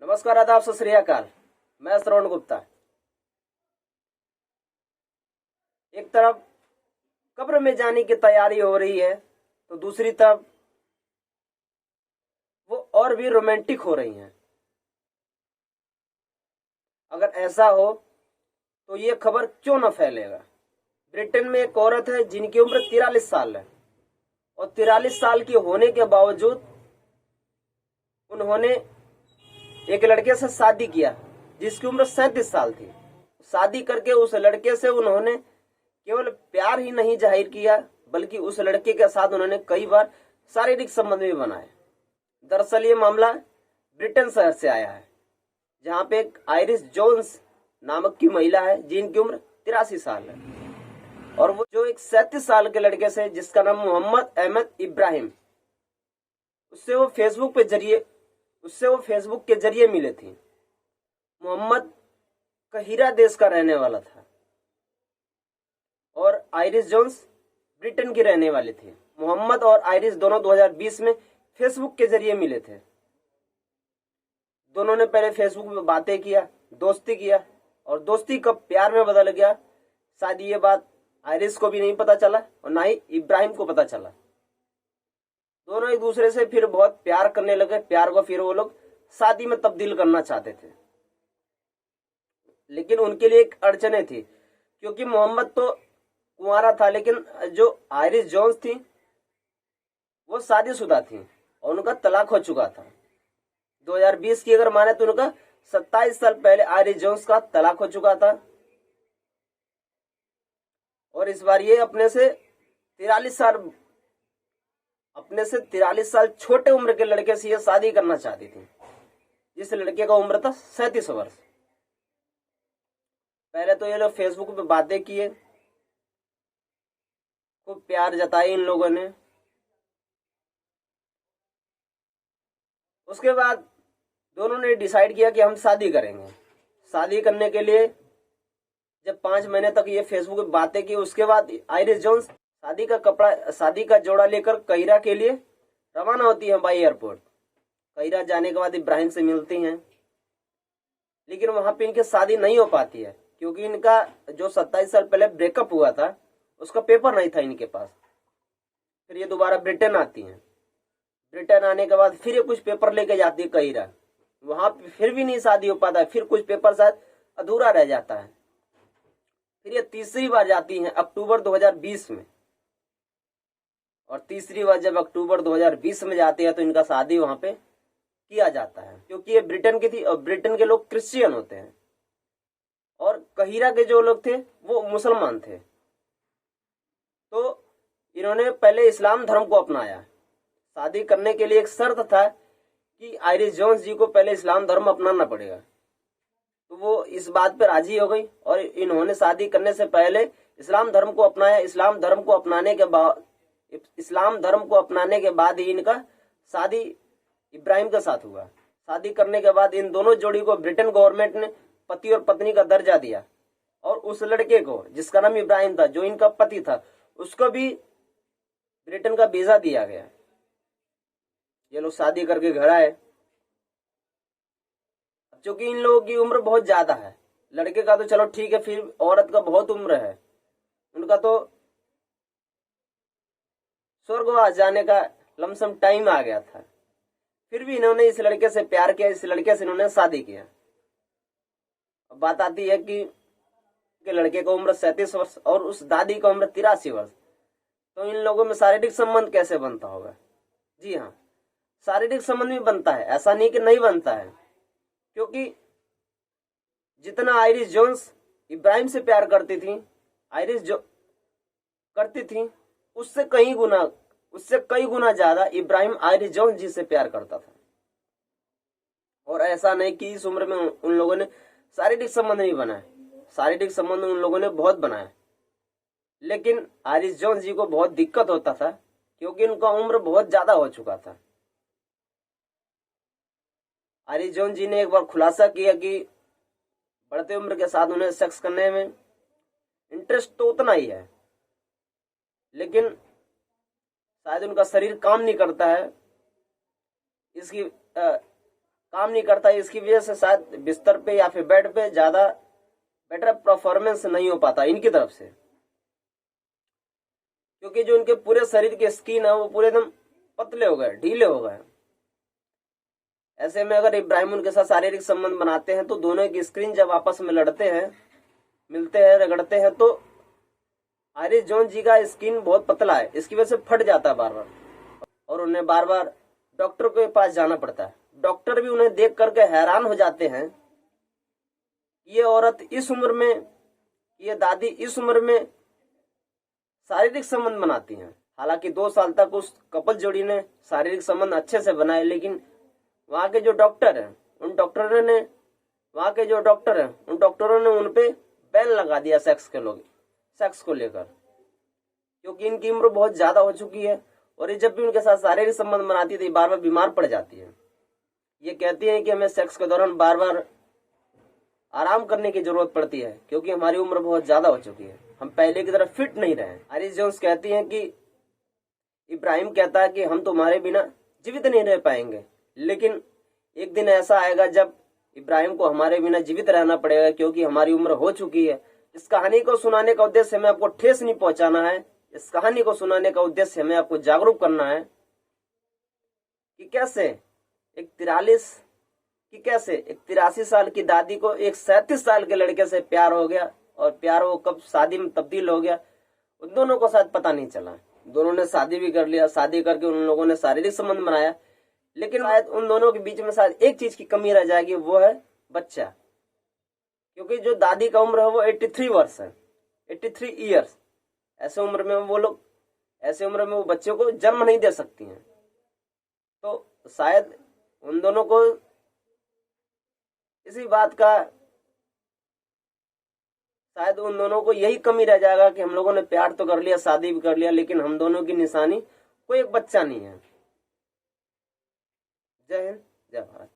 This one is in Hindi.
नमस्कार, आदाब, सत श्री अकाल। मैं श्रवण गुप्ता। एक तरफ कब्र में जाने की तैयारी हो रही है तो दूसरी तरफ वो और भी रोमांटिक हो रही हैं। अगर ऐसा हो तो ये खबर क्यों न फैलेगा। ब्रिटेन में एक औरत है जिनकी उम्र 43 साल है और 43 साल की होने के बावजूद उन्होंने एक लड़के से शादी किया जिसकी उम्र 37 साल थी। शादी करके उस लड़के से उन्होंने केवल प्यार ही नहीं जाहिर किया बल्कि उस लड़के के साथ उन्होंने कई बार शारीरिक संबंध भी बनाए। दरअसल ये मामला ब्रिटेन शहर से आया है जहां पे एक आयरिस जोन्स नामक की महिला है जिनकी उम्र 83 साल है और वो जो एक 37 साल के लड़के से जिसका नाम मोहम्मद अहमद इब्राहिम, उससे वो फेसबुक के जरिए मिले थे। मोहम्मद कहीरा देश का रहने वाला था और आयरिस जोन्स ब्रिटेन की रहने वाली थी। मोहम्मद और आयरिस दोनों 2020 में फेसबुक के जरिए मिले थे। दोनों ने पहले फेसबुक में बातें किया, दोस्ती किया और दोस्ती कब प्यार में बदल गया शायद ये बात आयरिस को भी नहीं पता चला और ना ही इब्राहिम को पता चला। दोनों एक दूसरे से फिर बहुत प्यार करने लगे। प्यार को फिर वो लोग शादी में तब्दील करना चाहते थे, लेकिन उनके लिए एक अड़चने थी क्योंकि मोहम्मद तो कुंवारा था लेकिन जो आयरिस जोन्स थी वो शादीशुदा थी और उनका तलाक हो चुका था। 2020 की अगर माने तो उनका 27 साल पहले आयरिस जोन्स का तलाक हो चुका था और इस बार ये अपने से 43 साल छोटे उम्र के लड़के से ये शादी करना चाहती थी जिस लड़के का उम्र था 37 वर्ष। पहले तो ये लोग फेसबुक पे बातें किए, खूब प्यार जताई इन लोगों ने। उसके बाद दोनों ने डिसाइड किया कि हम शादी करेंगे। शादी करने के लिए जब 5 महीने तक ये फेसबुक पे बातें की उसके बाद आयरिस जोन्स शादी का जोड़ा लेकर कहिरा के लिए रवाना होती है बाई एयरपोर्ट। कहिरा जाने के बाद इब्राहिम से मिलती हैं लेकिन वहां पे इनकी शादी नहीं हो पाती है क्योंकि इनका जो 27 साल पहले ब्रेकअप हुआ था उसका पेपर नहीं था इनके पास। फिर ये दोबारा ब्रिटेन आती हैं। ब्रिटेन आने के बाद फिर ये कुछ पेपर लेके जाती है कहिरा, वहां फिर भी नहीं शादी हो पाता है। फिर कुछ पेपर शायद अधूरा रह जाता है। फिर ये तीसरी बार जाती हैं अक्टूबर 2020 में और तीसरी बार जब अक्टूबर 2020 में जाती है तो इनका शादी वहां पे किया जाता है क्योंकि ये ब्रिटेन की थी और ब्रिटेन के लोग क्रिश्चियन होते हैं और कहिरा के जो लोग थे वो मुसलमान थे। तो इन्होंने पहले इस्लाम धर्म को अपनाया। शादी करने के लिए एक शर्त था कि आयरिस जोन्स जी को पहले इस्लाम धर्म अपनाना पड़ेगा, तो वो इस बात पर राजी हो गई और इन्होंने शादी करने से पहले इस्लाम धर्म को अपनाया। इस्लाम धर्म को अपनाने के बाद ही इनका शादी इब्राहिम के साथ हुआ। शादी करने के बाद इन दोनों जोड़ी को ब्रिटेन गवर्नमेंट ने पति और पत्नी का दर्जा दिया और उस लड़के को जिसका नाम इब्राहिम था जो इनका पति था उसको भी ब्रिटेन का वीजा दिया गया। ये लोग शादी करके घर आए। क्योंकि इन लोगों की उम्र बहुत ज्यादा है, लड़के का तो चलो ठीक है, फिर औरत का बहुत उम्र है, उनका तो स्वर्गवास जाने का लमसम टाइम आ गया था। फिर भी इन्होंने इस लड़के से प्यार किया, इस लड़के से इन्होंने शादी किया। अब बात आती है कि लड़के का उम्र 37 वर्ष और उस दादी का उम्र 83 वर्ष, तो इन लोगों में शारीरिक संबंध कैसे बनता होगा। जी हाँ, शारीरिक संबंध भी बनता है, ऐसा नहीं कि नहीं बनता है, क्योंकि जितना आयरिस जोन्स इब्राहिम से प्यार करती थी उससे कई गुना ज्यादा इब्राहिम आयरिस जोन्स जी से प्यार करता था। और ऐसा नहीं कि इस उम्र में उन लोगों ने शारीरिक संबंध नहीं बनाए, शारीरिक संबंध उन लोगों ने बहुत बनाए, लेकिन आयरिस जोन्स जी को बहुत दिक्कत होता था क्योंकि उनका उम्र बहुत ज्यादा हो चुका था। आयरिस जोन्स जी ने एक बार खुलासा किया कि बढ़ते उम्र के साथ उन्हें सेक्स करने में इंटरेस्ट तो उतना ही है, लेकिन शायद उनका शरीर काम नहीं करता है। इसकी काम नहीं करता, इसकी वजह से शायद बिस्तर पे या फिर बेड पे ज्यादा बेटर परफॉर्मेंस नहीं हो पाता इनकी तरफ से, क्योंकि जो इनके पूरे शरीर के स्किन है वो पूरे एकदम पतले हो गए, ढीले हो गए। ऐसे में अगर इब्राहिम उनके साथ शारीरिक संबंध बनाते हैं तो दोनों की स्क्रीन जब आपस में लड़ते हैं, मिलते हैं, रगड़ते हैं, तो आयरिस जोन्स जी का स्किन बहुत पतला है, इसकी वजह से फट जाता है बार बार और उन्हें बार बार डॉक्टर के पास जाना पड़ता है। डॉक्टर भी उन्हें देख करके हैरान हो जाते हैं, ये औरत इस उम्र में, ये दादी इस उम्र में शारीरिक संबंध बनाती हैं। हालांकि 2 साल तक उस कपल जोड़ी ने शारीरिक संबंध अच्छे से बनाए, लेकिन वहां के जो डॉक्टर हैं उन डॉक्टरों ने उन पे बैन लगा दिया सेक्स को लेकर, क्योंकि इनकी उम्र बहुत ज्यादा हो चुकी है और ये जब भी उनके साथ शारीरिक संबंध बनाती है तो ये बार बार बीमार पड़ जाती है। ये कहती है कि हमें सेक्स के दौरान बार बार आराम करने की जरूरत पड़ती है, क्योंकि हमारी उम्र बहुत ज्यादा हो चुकी है, हम पहले की तरह फिट नहीं रहे। आयरिस जोन्स कहती हैं कि इब्राहिम कहता है कि हम तुम्हारे बिना जीवित नहीं रह पाएंगे, लेकिन एक दिन ऐसा आएगा जब इब्राहिम को हमारे बिना जीवित रहना पड़ेगा, क्योंकि हमारी उम्र हो चुकी है। इस कहानी को सुनाने का उद्देश्य हमें आपको ठेस नहीं पहुंचाना है, इस कहानी को सुनाने का उद्देश्य हमें आपको जागरूक करना है कि कैसे एक 83 साल की दादी को एक 37 साल के लड़के से प्यार हो गया, और प्यार वो कब शादी में तब्दील हो गया उन दोनों को शायद पता नहीं चला। दोनों ने शादी भी कर लिया, शादी करके उन लोगों ने शारीरिक संबंध बनाया, लेकिन शायद उन दोनों के बीच में शायद एक चीज की कमी रह जाएगी, वो है बच्चा, क्योंकि जो दादी का उम्र है वो 83 वर्ष है, 83 ईयर्स। ऐसे उम्र में वो बच्चों को जन्म नहीं दे सकती हैं, तो शायद उन दोनों को इसी बात का, शायद उन दोनों को यही कमी रह जाएगा कि हम लोगों ने प्यार तो कर लिया, शादी भी कर लिया, लेकिन हम दोनों की निशानी कोई एक बच्चा नहीं है। जय हिंद, जय भारत।